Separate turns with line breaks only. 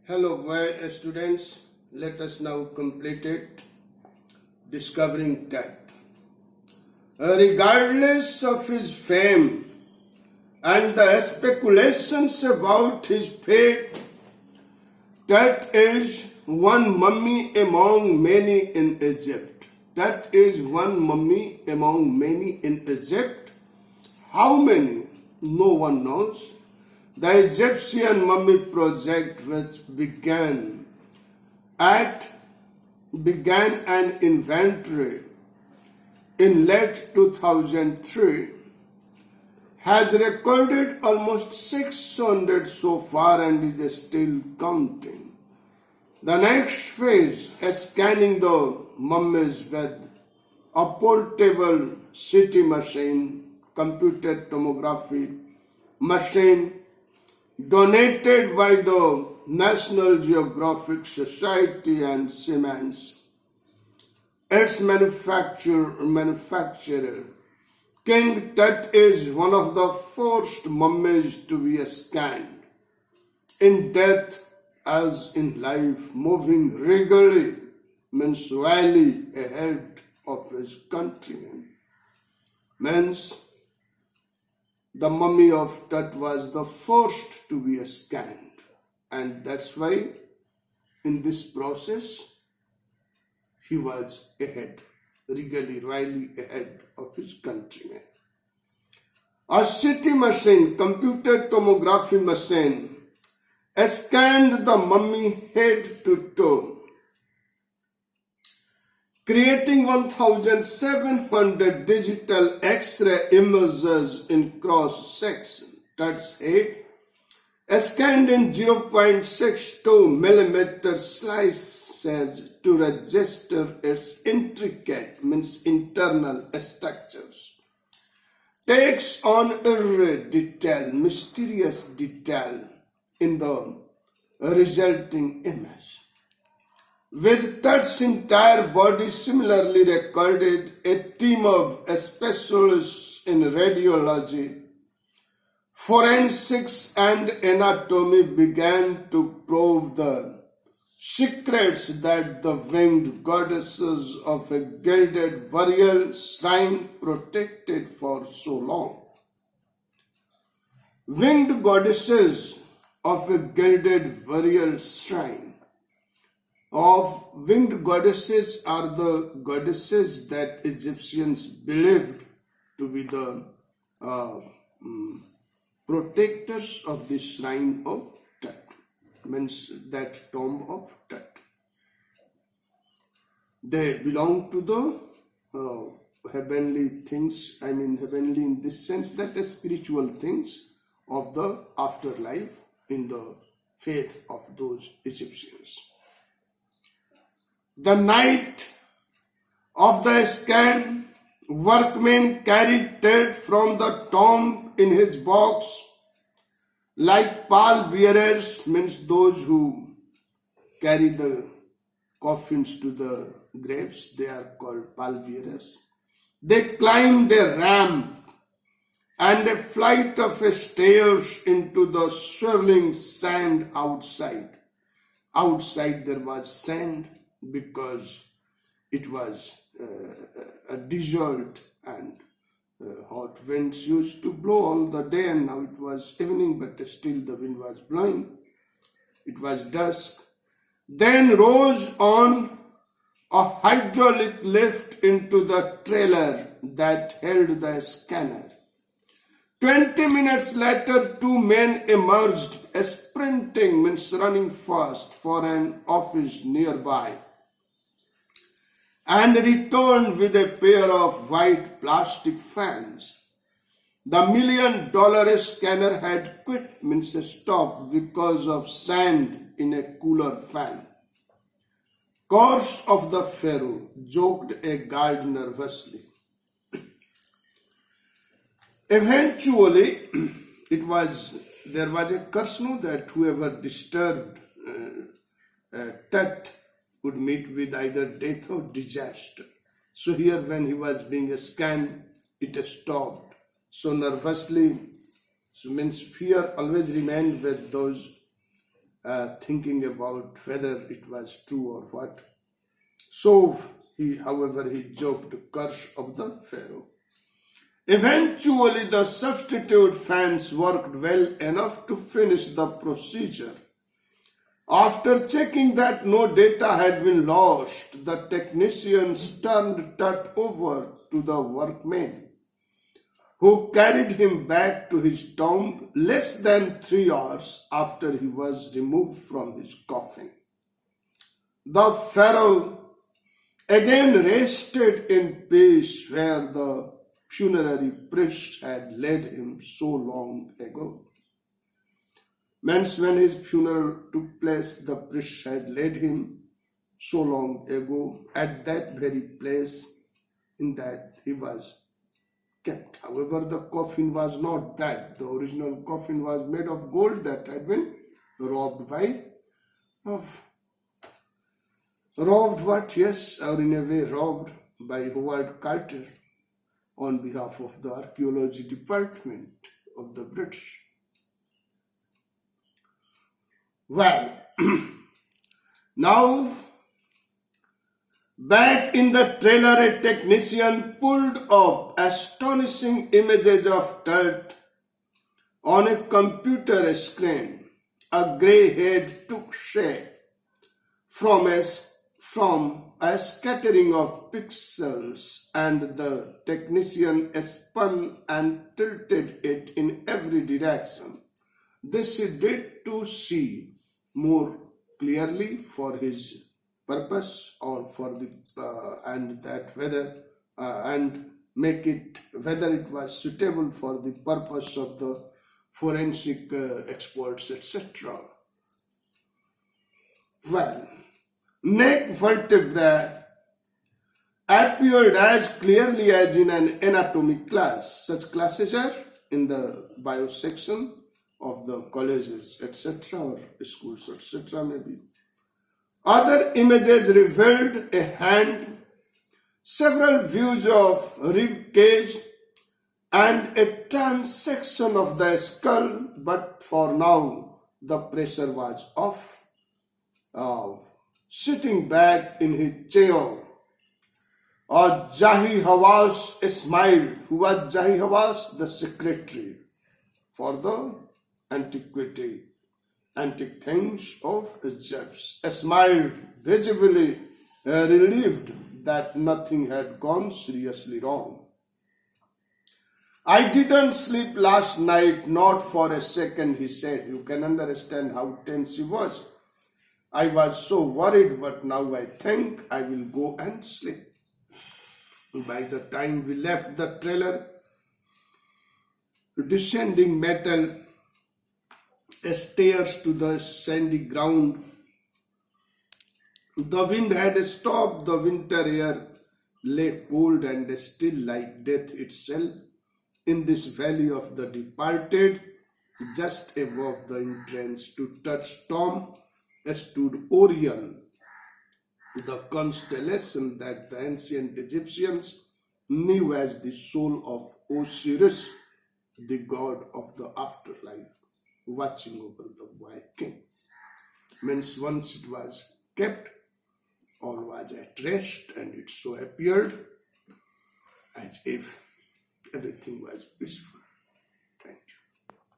Hello, students. Let us now complete it. Discovering that, regardless of his fame and the speculations about his fate, that is one mummy among many in Egypt. That is one mummy among many in Egypt. How many? No one knows. The Egyptian mummy project, which began an inventory in late 2003, has recorded almost 600 so far and is still counting. The next phase is scanning the mummies with a portable CT machine, computed tomography machine, donated by the National Geographic Society and Siemens. Its manufacturer, King Tut, is one of the first mummies to be scanned. In death as in life, moving regally, means wildly ahead of his countrymen. Means the mummy of Tut was the first to be scanned, and that's why in this process he was ahead, regally, royally ahead of his countrymen. A CT machine, computed tomography machine, scanned the mummy head to toe, creating 1,700 digital X-ray images in cross-section. Tut's head, scanned in 0.62 millimeter slices to register its intricate, means internal structures, takes on every detail, mysterious detail in the resulting image. With Tut's entire body similarly recorded, a team of specialists in radiology, forensics and anatomy began to probe the secrets that the winged goddesses of a gilded burial shrine protected for so long. Winged goddesses of a gilded burial shrine. Winged goddesses are the goddesses that Egyptians believed to be the protectors of the shrine of Tut, means that tomb of Tut. They belong to the heavenly things, heavenly in this sense that the spiritual things of the afterlife in the faith of those Egyptians. The night of the scan, workmen carried Tut from the tomb in his box, like pallbearers, means those who carry the coffins to the graves. They are called pallbearers. They climbed a ramp and a flight of stairs into the swirling sand outside. Outside there was sand, because it was a desert and hot winds used to blow all the day, and now it was evening, but still the wind was blowing. It was dusk. Then rose on a hydraulic lift into the trailer that held the scanner. 20 minutes later, two men emerged, sprinting, means running fast, for an office nearby, and returned with a pair of white plastic fans. The $1 million scanner had quit, means stopped, because of sand in a cooler fan. Curse of the Pharaoh, joked a guard nervously. Eventually, there was a curse, that whoever disturbed Tut would meet with either death or disaster. So here, when he was being scanned, it stopped. So nervously, so means fear always remained with those thinking about whether it was true or what. So however, he joked the curse of the Pharaoh. Eventually, the substitute fans worked well enough to finish the procedure. After checking that no data had been lost, the technicians turned Tut over to the workmen, who carried him back to his tomb less than 3 hours after he was removed from his coffin. The Pharaoh again rested in peace where the funerary priests had laid him so long ago. Means when his funeral took place, the priests had laid him so long ago at that very place in that he was kept. However, the coffin was not that. The original coffin was made of gold that had been robbed by robbed by Howard Carter on behalf of the archaeology department of the British. Well, now back in the trailer, a technician pulled up astonishing images of Tut on a computer screen. A grey head took shape from a scattering of pixels, and the technician spun and tilted it in every direction. This he did to see more clearly for his purpose, or for the and that whether and make it whether it was suitable for the purpose of the forensic experts, etc. Well, neck vertebra appeared as clearly as in an anatomy class. Such classes are in the bio section of the colleges, etc., or schools, etc., maybe. Other images revealed a hand, several views of rib cage, and a transection of the skull, but for now the pressure was off. Sitting back in his chair, Jahi Hawass smiled. Who was Jahi Hawass? The secretary for the antique things of Egypt. Smiled, visibly relieved that nothing had gone seriously wrong. I didn't sleep last night, not for a second, he said. You can understand how tense he was. I was so worried, but now I think I will go and sleep. By the time we left the trailer, descending metal stairs to the sandy ground, the wind had stopped. The winter air lay cold and still like death itself. In this valley of the departed, just above the entrance to Tut's tomb, stood Orion, the constellation that the ancient Egyptians knew as the soul of Osiris, the god of the afterlife, watching over the Viking. Means once it was kept or was at rest, and it so appeared as if everything was peaceful.